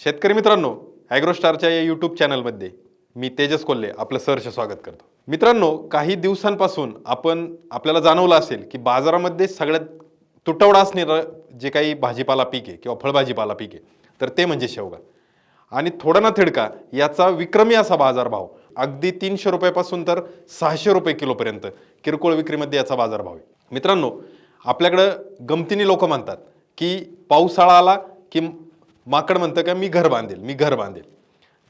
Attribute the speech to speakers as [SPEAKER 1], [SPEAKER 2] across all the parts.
[SPEAKER 1] शेतकरी मित्रांनो, ॲग्रोस्टारच्या या यूट्यूब चॅनलमध्ये मी तेजस कोल्हे आपलं सहर्ष स्वागत करतो. मित्रांनो, काही दिवसांपासून आपल्याला जाणवलं असेल की बाजारामध्ये सगळ्यात तुटवडा असणारं जे काही भाजीपाला पीक आहे किंवा फळभाजीपाला पीक आहे तर ते म्हणजे शेवगा. आणि थोडा ना थिडका याचा विक्रमी असा बाजारभाव, अगदी 300 रुपयापासून तर 600 रुपये किलोपर्यंत किरकोळ विक्रीमध्ये याचा बाजारभाव आहे. मित्रांनो, आपल्याकडं गमतीने लोक म्हणतात की पावसाळा आला की माकड म्हणतं का मी घर बांधेल.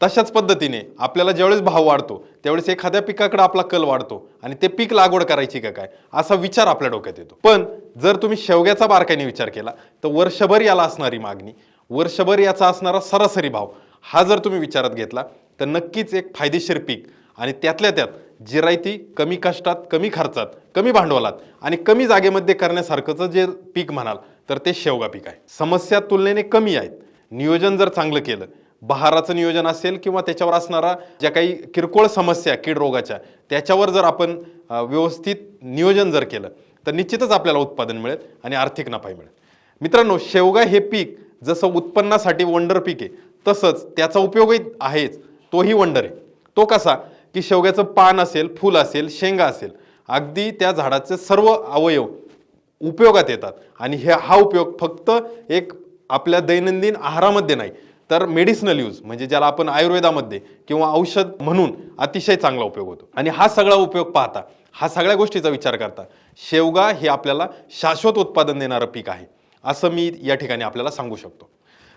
[SPEAKER 1] तशाच पद्धतीने आपल्याला ज्यावेळेस भाव वाढतो त्यावेळेस एखाद्या पिकाकडे आपला कल वाढतो आणि ते पीक लागवड करायची का काय असा विचार आपल्या डोक्यात येतो. पण जर तुम्ही शेवग्याचा बारकाईने विचार केला तर वर्षभर याला असणारी मागणी, वर्षभर याचा असणारा सरासरी भाव हा जर तुम्ही विचारात घेतला तर नक्कीच एक फायदेशीर पीक आणि त्यातल्या त्यात जिरायती, कमी कष्टात, कमी खर्चात, कमी भांडवलात आणि कमी जागेमध्ये करण्यासारखंच जे पीक म्हणाल तर ते शेवगा पीक आहे. समस्या तुलनेने कमी आहेत. नियोजन जर चांगलं केलं, बहाराचं नियोजन असेल किंवा त्याच्यावर असणारा ज्या काही किरकोळ समस्या कीड रोगाच्या त्याच्यावर जर आपण व्यवस्थित नियोजन जर केलं तर निश्चितच आपल्याला उत्पादन मिळेल आणि आर्थिक नफा मिळेल. मित्रांनो, शेवगा हे पीक जसं उत्पन्नासाठी वंडर पीक आहे तसंच त्याचा उपयोगही आहेच, तोही वंडर आहे. तो कसा की शेवग्याचं पान असेल, फूल असेल, शेंगा असेल, अगदी त्या झाडाचे सर्व अवयव उपयोगात येतात. आणि हा उपयोग फक्त एक आपल्या दैनंदिन आहारामध्ये नाही तर मेडिसिनल यूज म्हणजे ज्याला आपण आयुर्वेदामध्ये किंवा औषध म्हणून अतिशय चांगला उपयोग होतो. आणि हा सगळा उपयोग पाहता, हा सगळ्या गोष्टीचा विचार करता शेवगा हे आपल्याला शाश्वत उत्पादन देणारं पीक आहे असं मी या ठिकाणी आपल्याला सांगू शकतो.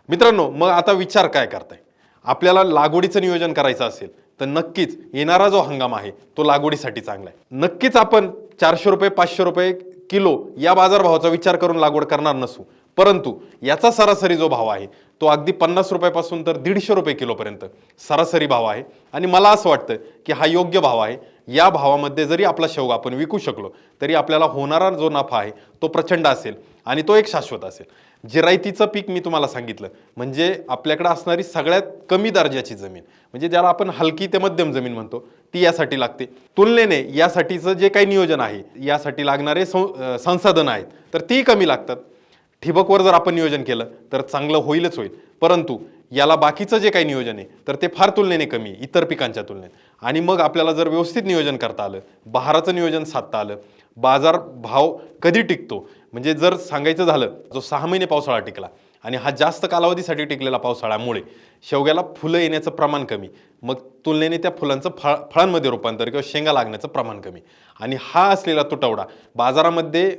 [SPEAKER 1] मित्रांनो, मग आता विचार काय करताय? आपल्याला लागवडीचं नियोजन करायचं असेल तर नक्कीच येणारा जो हंगाम आहे तो लागवडीसाठी चांगला आहे. नक्कीच आपण 400 रुपये 500 रुपये किलो या बाजारभावाचा विचार करून लागवड करणार नसू, परंतु याचा सरासरी जो भाव आहे तो अगदी 50 रुपयापासून तर 150 रुपये किलोपर्यंत सरासरी भाव आहे. आणि मला असं वाटतं की हा योग्य भाव आहे. या भावामध्ये जरी आपला शेवगा आपण विकू शकलो तरी आपल्याला होणारा जो नफा आहे तो प्रचंड असेल आणि तो एक शाश्वत असेल. जिरायतीचं पीक मी तुम्हाला सांगितलं म्हणजे आपल्याकडे असणारी सगळ्यात कमी दर्जाची जमीन म्हणजे ज्याला आपण हलकी ते मध्यम जमीन म्हणतो ती यासाठी लागते. तुलनेने यासाठीचं जे काही नियोजन आहे, यासाठी लागणारे संसाधन आहेत तर ती कमी लागतात. ठिबकवर जर आपण नियोजन केलं तर चांगलं होईलच होईल, परंतु याला बाकीचं जे काही नियोजन आहे तर ते फार तुलनेने कमी इतर पिकांच्या तुलनेत. आणि मग आपल्याला जर व्यवस्थित नियोजन करता आलं, बहाराचं नियोजन साधता आलं, बाजार भाव कधी टिकतो म्हणजे जर सांगायचं झालं जो 6 महिने पावसाळा टिकला आणि हा जास्त कालावधीसाठी टिकलेला पावसाळ्यामुळे शेवग्याला फुलं येण्याचं प्रमाण कमी, मग तुलनेने त्या फुलांचं फळांमध्ये रूपांतर किंवा शेंगा लागण्याचं प्रमाण कमी आणि हा असलेला तुटवडा बाजारामध्ये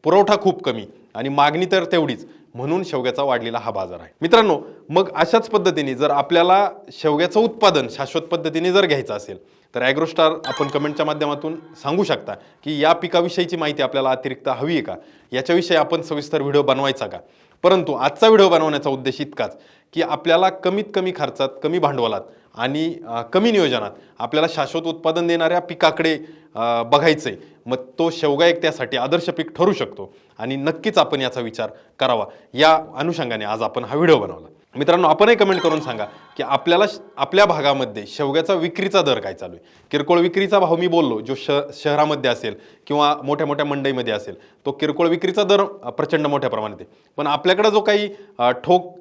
[SPEAKER 1] पुरवठा खूप कमी आणि मागणी तर तेवढीच, म्हणून शेवग्याचा वाढलेला हा बाजार आहे. मित्रांनो, मग अशाच पद्धतीने जर आपल्याला शेवग्याचं उत्पादन शाश्वत पद्धतीने जर घ्यायचं असेल तर ॲग्रोस्टार आपण कमेंटच्या माध्यमातून सांगू शकता की या पिकाविषयीची माहिती आपल्याला अतिरिक्त हवी आहे का, याच्याविषयी आपण सविस्तर व्हिडिओ बनवायचा का. परंतु आजचा व्हिडिओ बनवण्याचा उद्देश इतकाच की आपल्याला कमीत कमी खर्चात, कमी भांडवलात आणि कमी नियोजनात आपल्याला शाश्वत उत्पादन देणाऱ्या पिकाकडे बघायचंय. मग तो शेवगा एक त्यासाठी आदर्श पीक ठरू शकतो आणि नक्कीच आपण याचा विचार करावा. या अनुषंगाने आज आपण हा व्हिडिओ बनवला. मित्रांनो, आपणही कमेंट करून सांगा की आपल्याला आपल्या भागामध्ये शेवग्याचा विक्रीचा दर काय चालू आहे. किरकोळ विक्रीचा भाव मी बोललो, जो शहरामध्ये असेल किंवा मोठ्या मोठ्या मंडईमध्ये असेल तो किरकोळ विक्रीचा दर प्रचंड मोठ्या प्रमाणात आहे. पण आपल्याकडे जो काही ठोक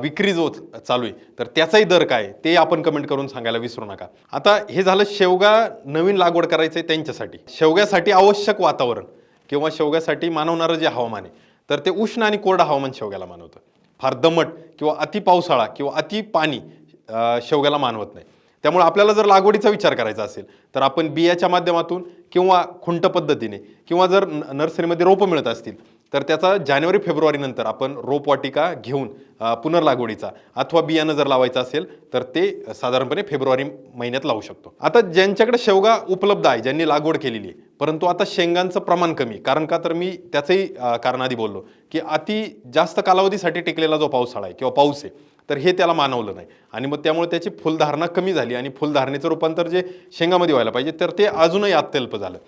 [SPEAKER 1] विक्री जो चालू आहे तर त्याचाही दर काय ते आपण कमेंट करून सांगायला विसरू नका. आता हे झालं शेवगा नवीन लागवड करायचंय त्यांच्यासाठी. शेवग्यासाठी आवश्यक वातावरण किंवा शेवग्यासाठी मानवणारं जे हवामान आहे तर ते उष्ण आणि कोरडं हवामान शेवग्याला मानवतं. फार दमट किंवा अति पावसाळा किंवा अति पाणी शेवग्याला मानवत नाही. त्यामुळे आपल्याला जर लागवडीचा विचार करायचा असेल तर आपण बियाच्या माध्यमातून किंवा खुंट पद्धतीने किंवा जर नर्सरीमध्ये रोपं मिळत असतील तर त्याचा जानेवारी फेब्रुवारी नंतर आपण रोपवाटिका घेऊन पुनर्लागवडीचा अथवा बियाणं जर लावायचं असेल तर ते साधारणपणे फेब्रुवारी महिन्यात लावू शकतो. आता ज्यांच्याकडे शेवगा उपलब्ध आहे, ज्यांनी लागवड केलेली आहे, परंतु आता शेंगांचं प्रमाण कमी, कारण का तर मी त्याचंही कारण आधी बोललो की अति जास्त कालावधीसाठी टिकलेला जो पावसाळा आहे किंवा पाऊस आहे तर हे त्याला मानवलं नाही आणि मग त्यामुळे त्याची फुलधारणा कमी झाली आणि फुलधारणेचं रूपांतर जे शेंगामध्ये व्हायला पाहिजे तर ते अजूनही अत्यल्प झालं.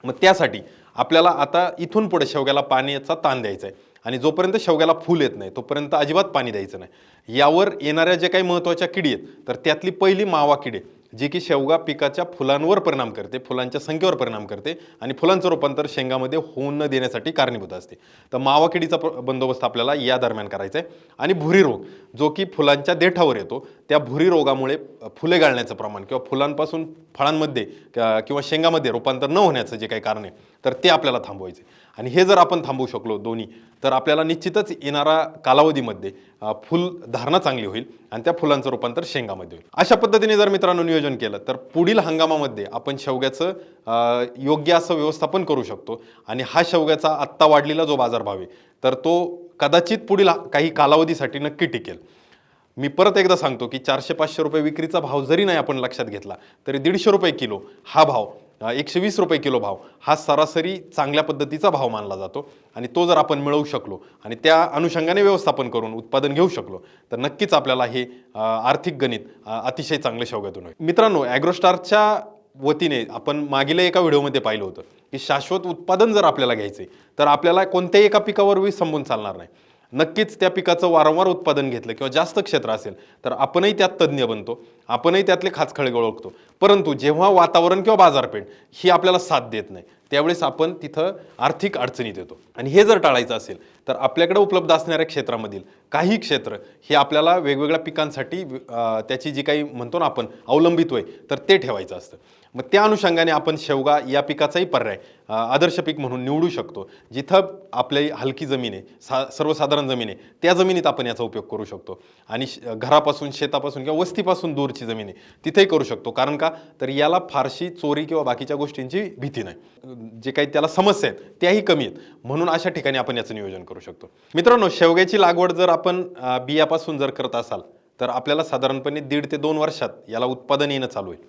[SPEAKER 1] मग त्यासाठी आपल्याला आता इथून पुढे शेवग्याला पाण्याचा ताण द्यायचा आहे आणि जोपर्यंत शेवग्याला फूल येत नाही तोपर्यंत अजिबात पाणी द्यायचं नाही. यावर येणाऱ्या जे काही महत्त्वाच्या किडी आहेत तर त्यातली पहिली मावा किडे जी की शेवगा पिकाच्या फुलांवर परिणाम करते, फुलांच्या संख्येवर परिणाम करते आणि फुलांचं रूपांतर शेंगामध्ये होऊ न देण्यासाठी कारणीभूत असते. तर मावा किडीचा बंदोबस्त आपल्याला या दरम्यान करायचा आहे. आणि भुरी रोग जो की फुलांच्या देठावर येतो, त्या भुरी रोगामुळे फुले गाळण्याचं प्रमाण किंवा फुलांपासून फळांमध्ये किंवा शेंगामध्ये रूपांतर न होण्याचं जे काही कारण आहे तर ते आपल्याला थांबवायचे. आणि हे जर आपण थांबवू शकलो दोन्ही, तर आपल्याला निश्चितच येणारा कालावधीमध्ये फुल धारणा चांगली होईल आणि त्या फुलांचं रूपांतर शेंगामध्ये होईल. अशा पद्धतीने जर मित्रांनो नियोजन केलं तर पुढील हंगामामध्ये आपण शेवग्याचं योग्य असं व्यवस्थापन करू शकतो. आणि हा शेवग्याचा आत्ता वाढलेला जो बाजारभाव आहे तर तो कदाचित पुढील काही कालावधीसाठी नक्की टिकेल. मी परत एकदा सांगतो की 400-500 रुपये विक्रीचा भाव जरी नाही आपण लक्षात घेतला तरी 150 रुपये किलो हा भाव, 120 रुपये किलो भाव हा सरासरी चांगल्या पद्धतीचा भाव मानला जातो. आणि तो जर आपण मिळवू शकलो आणि त्या अनुषंगाने व्यवस्थापन करून उत्पादन घेऊ शकलो तर नक्कीच आपल्याला हे आर्थिक गणित अतिशय चांगले शेवग्यातून होईल. मित्रांनो, ॲग्रोस्टारच्या वतीने आपण मागील एका व्हिडिओमध्ये पाहिलं होतं की शाश्वत उत्पादन जर आपल्याला घ्यायचे तर आपल्याला कोणत्याही एका पिकावर विसंबून चालणार नाही. नक्कीच त्या पिकाचं वारंवार उत्पादन घेतलं किंवा जास्त क्षेत्र असेल तर आपणही त्यात तज्ज्ञ बनतो, आपणही त्यातले खाचखळे ओळखतो. परंतु जेव्हा वातावरण किंवा बाजारपेठ ही आपल्याला साथ देत नाही त्यावेळेस आपण तिथं आर्थिक अडचणीत येतो. आणि हे जर टाळायचं असेल तर आपल्याकडे उपलब्ध असणाऱ्या क्षेत्रामधील काही क्षेत्र हे आपल्याला वेगवेगळ्या पिकांसाठी त्याची जी काही म्हणतो ना आपण अवलंबित्व आहे तर ते ठेवायचं असतं. मग त्या अनुषंगाने आपण शेवगा या पिकाचाही पर्याय आदर्श पीक म्हणून निवडू शकतो. जिथं आपली हलकी जमीन आहे, सर्वसाधारण जमीन आहे, त्या जमिनीत आपण याचा उपयोग करू शकतो. आणि घरापासून, शेतापासून किंवा वस्तीपासून दूरची जमीन आहे तिथेही करू शकतो. कारण का तर याला फारशी चोरी किंवा बाकीच्या गोष्टींची भीती नाही, जे काही त्याला समस्या आहेत त्याही कमी आहेत. म्हणून अशा ठिकाणी आपण याचं नियोजन करू शकतो. मित्रांनो, शेवग्याची लागवड जर आपण बियापासून जर करत असाल तर आपल्याला साधारणपणे 1.5 ते 2 वर्षात याला उत्पादन येणं चालू आहे.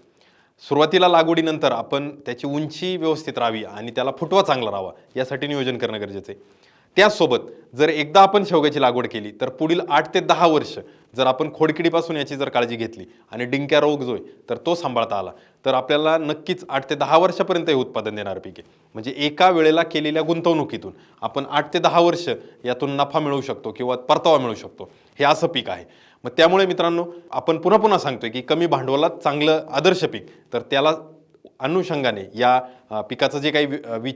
[SPEAKER 1] सुरुवातीला लागवडीनंतर आपण त्याची उंची व्यवस्थित राहावी आणि त्याला फुटवा चांगला राहावा यासाठी नियोजन करणं गरजेचं आहे. त्याचसोबत जर एकदा आपण शेवग्याची लागवड केली तर पुढील 8 ते 10 वर्ष जर आपण खोडकिडीपासून याची जर काळजी घेतली आणि डिंक्या रोग जो आहे तर तो सांभाळता आला तर आपल्याला नक्कीच 8 ते 10 वर्षापर्यंत हे उत्पादन देणारं पीक आहे. म्हणजे एका वेळेला केलेल्या गुंतवणुकीतून आपण 8 ते 10 वर्ष यातून नफा मिळवू शकतो किंवा परतावा मिळवू शकतो. हे असं पीक आहे. मग त्यामुळे मित्रांनो, आपण पुन्हा पुन्हा सांगतोय की कमी भांडवलात चांगलं आदर्श पीक, तर त्याला अनुषंगाने या पिकाचं जे काही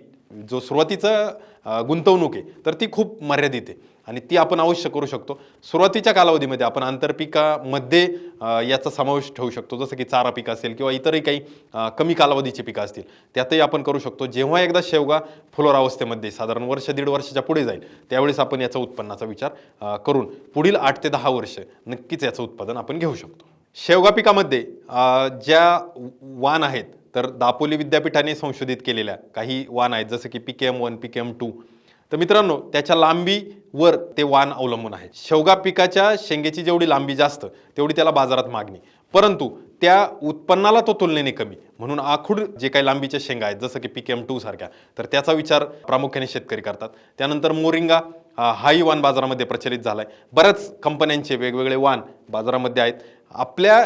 [SPEAKER 1] जो सुरुवातीचं गुंतवणूक आहे तर ती खूप मर्यादित आहे आणि ती आपण अवश्य करू शकतो. सुरुवातीच्या कालावधीमध्ये आपण आंतरपिकामध्ये याचा समावेश ठेवू शकतो, जसं की चारा पीक असेल किंवा इतरही काही कमी कालावधीची पिकं असतील त्यातही आपण करू शकतो. जेव्हा एकदा शेवगा फुलोर अवस्थेमध्ये साधारण 1-1.5 वर्षाच्या पुढे जाईल त्यावेळेस आपण याचा उत्पन्नाचा विचार करून पुढील 8 ते 10 वर्ष नक्कीच याचं उत्पादन आपण घेऊ शकतो. शेवगा पिकामध्ये ज्या वाण आहेत तर दापोली विद्यापीठाने संशोधित केलेल्या काही वाण आहेत, जसं की PKM1, PKM2. तर मित्रांनो, त्याच्या लांबीवर ते वाण अवलंबून आहे. शेवगा पिकाच्या शेंगेची जेवढी लांबी जास्त तेवढी त्याला बाजारात मागणी, परंतु त्या उत्पन्नाला तो तुलनेने कमी. म्हणून आखूड जे काही लांबीच्या शेंगा आहेत जसं की PKM2 सारख्या तर त्याचा विचार प्रामुख्याने शेतकरी करतात. त्यानंतर मोरिंगा हाही वाण बाजारामध्ये प्रचलित झालाय. बऱ्याच कंपन्यांचे वेगवेगळे वाण बाजारामध्ये आहेत. आपल्या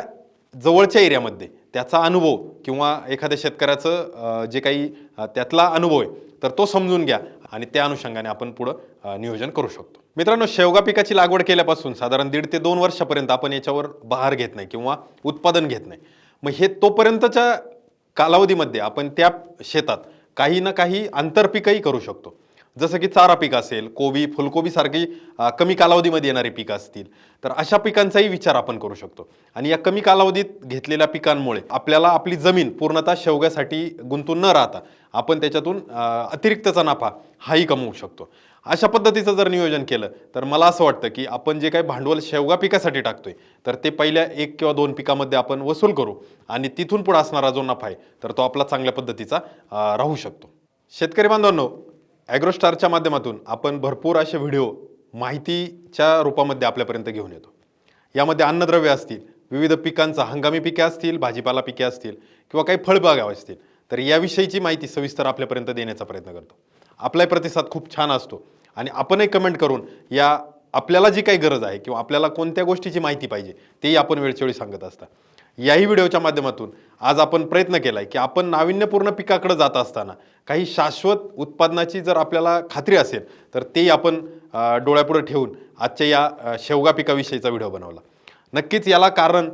[SPEAKER 1] जवळच्या एरियामध्ये त्याचा अनुभव किंवा एखाद्या शेतकऱ्याचं जे काही त्यातला अनुभव आहे तर तो समजून घ्या आणि त्या अनुषंगाने आपण पुढं नियोजन करू शकतो. मित्रांनो, शेवगा पिकाची लागवड केल्यापासून साधारण 1.5 ते 2 वर्षापर्यंत आपण याच्यावर बहार घेत नाही किंवा उत्पादन घेत नाही. मग हे तोपर्यंतच्या कालावधीमध्ये आपण त्या शेतात काही ना काही आंतरपिकही करू शकतो. जसं की चारा पीक असेल, कोबी, फुलकोबी सारखी कमी कालावधीमध्ये येणारी पिकं असतील तर अशा पिकांचाही विचार आपण करू शकतो. आणि या कमी कालावधीत घेतलेल्या पिकांमुळे आपल्याला आपली जमीन पूर्णतः शेवग्यासाठी गुंतून न राहता आपण त्याच्यातून अतिरिक्तचा नफा हाही कमवू शकतो. अशा पद्धतीचं जर नियोजन केलं तर मला असं वाटतं की आपण जे काही भांडवल शेवगा पिकासाठी टाकतोय तर ते पहिल्या 1 किंवा 2 पिकामध्ये आपण वसूल करू आणि तिथून पुढे असणारा जो नफा आहे तर तो आपला चांगल्या पद्धतीचा राहू शकतो. शेतकरी बांधवांनो, ॲग्रोस्टारच्या माध्यमातून आपण भरपूर असे व्हिडिओ माहितीच्या रूपामध्ये आपल्यापर्यंत घेऊन येतो. यामध्ये अन्नद्रव्य असतील, विविध पिकांचा हंगामी पिके असतील, भाजीपाला पिके असतील किंवा काही फळबागा असतील तर याविषयीची माहिती सविस्तर आपल्यापर्यंत देण्याचा प्रयत्न करतो. आपलाही प्रतिसाद खूप छान असतो आणि आपणही कमेंट करून या आपल्याला जी काही गरज आहे किंवा आपल्याला कोणत्या गोष्टीची माहिती पाहिजे तेही आपण वेळच्यावेळी सांगत असता. याही व्हिडिओच्या माध्यमातून आज आपण प्रयत्न केलाय की आपण नाविन्यपूर्ण पिकाकडे जात असताना काही शाश्वत उत्पादनाची जर आपल्याला खात्री असेल तर तेही आपण डोळ्यापुढे ठेवून आजच्या या शेवगा पिकाविषयीचा व्हिडिओ बनवला. नक्कीच याला कारण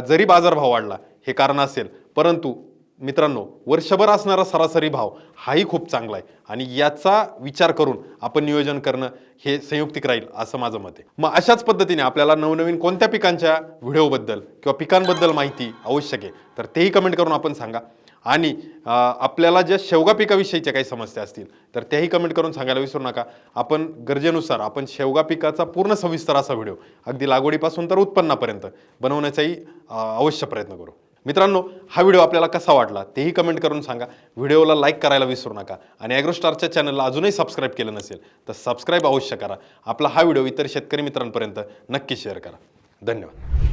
[SPEAKER 1] जरी बाजारभाव वाढला हे कारण असेल, परंतु मित्रांनो वर्षभर असणारा सरासरी भाव हाही खूप चांगला आहे आणि याचा विचार करून आपण नियोजन करणं हे संयुक्तिक राहील असं माझं मत आहे. मग अशाच पद्धतीने आपल्याला नवनवीन कोणत्या पिकांच्या व्हिडिओबद्दल किंवा पिकांबद्दल माहिती आवश्यक आहे तर तेही कमेंट करून आपण सांगा. आणि आपल्याला ज्या शेवगा पिकाविषयीच्या काही समस्या असतील तर त्याही कमेंट करून सांगायला विसरू नका. आपण गरजेनुसार आपण शेवगा पिकाचा पूर्ण सविस्तर असा व्हिडिओ अगदी लागवडीपासून तर उत्पन्नापर्यंत बनवण्याचाही अवश्य प्रयत्न करू. मित्रांनो हा व्हिडिओ आपल्याला कसा वाटला तेही कमेंट करून सांगा. व्हिडिओला लाईक करायला विसरू नका आणि ॲग्रोस्टारच्या चॅनलला अजूनही सबस्क्राईब केलं नसेल तर सबस्क्राईब अवश्य करा. आपला हा व्हिडिओ इतर शेतकरी मित्रांपर्यंत नक्की शेअर करा. धन्यवाद.